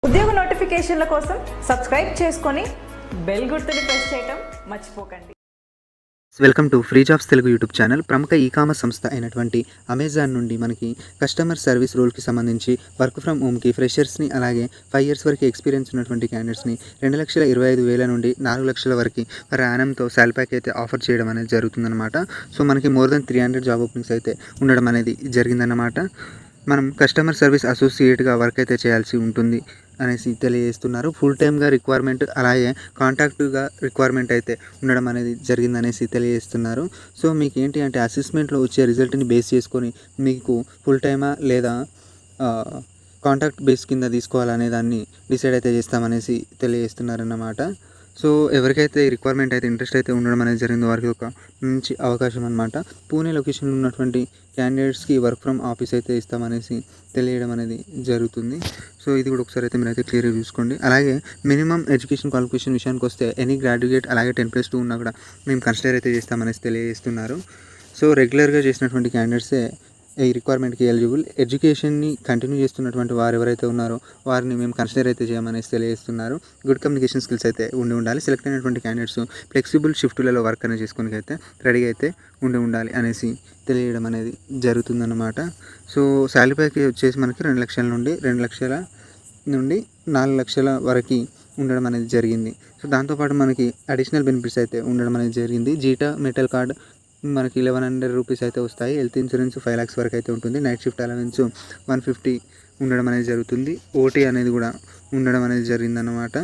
ఉద్యోగ నోటిఫికేషన్ల కోసం సబ్స్క్రైబ్ చేసుకొని బెల్ గుర్తుని ప్రెస్ చేయడం మర్చిపోకండి. Welcome to free jobs Telugu YouTube channel. ప్రముఖ ఈ-కామర్స్ సంస్థ అయినటువంటి అమెజాన్ నుండి మనకి కస్టమర్ సర్వీస్ రోల్కి సంబంధించి వర్క్ ఫ్రమ్ హోమ్కి ఫ్రెషర్స్ని అలాగే 5 years వరకు ఎక్స్పీరియన్స్ ఉన్నటువంటి క్యాండిడేట్స్ని 2,25,000 నుండి 4 లక్షల వరకు యానంతో శాలరీ ప్యాక్ అయితే ఆఫర్ చేయడం అనేది జరుగుతుందన్నమాట. సో మనకి మోర్ దెన్ 300 జాబ్ ఓపెనింగ్స్ అయితే ఉండడం అనేది జరిగిందన్నమాట. మనం కస్టమర్ సర్వీస్ అసోసియేట్గా వర్క్ అయితే చేయాల్సి ఉంటుంది అనేసి తెలియజేస్తున్నారు. ఫుల్ టైమ్గా రిక్వైర్మెంట్ అలాగే కాంట్రాక్టుగా రిక్వైర్మెంట్ అయితే ఉండడం అనేది జరిగిందనేసి తెలియజేస్తున్నారు. సో మీకు ఏంటి అంటే అసెస్మెంట్లో వచ్చే రిజల్ట్ని బేస్ చేసుకొని మీకు ఫుల్ టైమా లేదా కాంట్రాక్ట్ బేస్ కింద తీసుకోవాలనే దాన్ని డిసైడ్ అయితే చేస్తామనేసి తెలియజేస్తున్నారన్నమాట. సో ఎవరికైతే ఈ రిక్వైర్మెంట్ అయితే ఇంట్రెస్ట్ అయితే ఉండడం అనేది జరిగిందో వారికి ఒక మంచి అవకాశం అనమాట. పూణే లొకేషన్లో ఉన్నటువంటి క్యాండిడేట్స్కి వర్క్ ఫ్రమ్ ఆఫీస్ అయితే ఇస్తామనేసి తెలియడం అనేది జరుగుతుంది. సో ఇది కూడా ఒకసారి అయితే మీరైతే క్లియర్గా చూసుకోండి. అలాగే మినిమం ఎడ్యుకేషన్ క్వాలిఫికేషన్ విషయానికి వస్తే ఎనీ గ్రాడ్యుయేట్ అలాగే 10+2 ఉన్నా కూడా మేము కన్సిడర్ అయితే చేస్తామనేసి తెలియజేస్తున్నారు. సో రెగ్యులర్గా చేసినటువంటి క్యాండిడేట్సే ఈ రిక్వైర్మెంట్కి ఎలిజిబుల్. ఎడ్యుకేషన్ని కంటిన్యూ చేస్తున్నటువంటి వారు ఎవరైతే ఉన్నారో వారిని మేము కన్సిడర్ అయితే చేయమనేసి తెలియజేస్తున్నారు. గుడ్ కమ్యూనికేషన్ స్కిల్స్ అయితే ఉండాలి. సెలెక్ట్ అయినటువంటి క్యాండిడేట్స్ ఫ్లెక్సిబుల్ షిఫ్టులలో వర్క్ అనేది చేసుకొని అయితే రెడీగా అయితే ఉండాలి అనేసి తెలియడం అనేది జరుగుతుందన్నమాట. సో శాలరీ ప్యాక్ వచ్చేసి మనకి 2 లక్షల నుండి 4 లక్షల వరకు ఉండడం అనేది జరిగింది. సో దాంతోపాటు మనకి అడిషనల్ బెనిఫిట్స్ అయితే ఉండడం అనేది జరిగింది. జీటా మెటల్ కార్డ్ మనకి 1,100 రూపీస్ అయితే వస్తాయి. హెల్త్ ఇన్సూరెన్స్ 5 lakhs వరకు అయితే ఉంటుంది. నైట్ షిఫ్ట్ అలవెన్స్ 150 ఉండడం అనేది జరుగుతుంది. ఓటీ అనేది కూడా ఉండడం అనేది జరిగిందన్నమాట.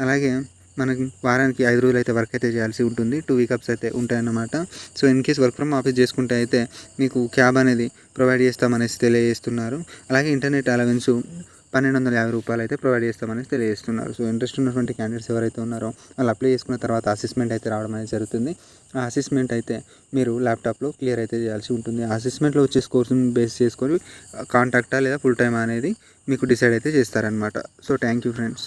అలాగే మనకి వారానికి 5 రోజులు అయితే వర్క్ అయితే చేయాల్సి ఉంటుంది. 2 వీకప్స్ అయితే ఉంటాయన్నమాట. So in case work from office చేసుకుంటే అయితే మీకు క్యాబ్ అనేది ప్రొవైడ్ చేస్తామనేసి తెలియజేస్తున్నారు. అలాగే ఇంటర్నెట్ అలవెన్స్ 1,250 రూపాయలు అయితే ప్రొవైడ్ చేస్తామని తెలియజేస్తున్నారు. సో ఇంట్రెస్ట్ ఉన్నటువంటి క్యాండిడేట్స్ ఎవరైతే ఉన్నారో వాళ్ళు అప్లై చేసుకున్న తర్వాత అసెస్మెంట్ అయితే రావడం అనేది జరుగుతుంది. ఆ అసెస్మెంట్ అయితే మీరు ల్యాప్టాప్లో క్లియర్ అయితే చేయాల్సి ఉంటుంది. ఆ అసెస్మెంట్లో వచ్చే స్కోర్స్ని బేస్ చేసుకొని కాంట్రాక్టా లేదా ఫుల్ టైమ్ అనేది మీకు డిసైడ్ అయితే చేస్తారనమాట. So thank you friends.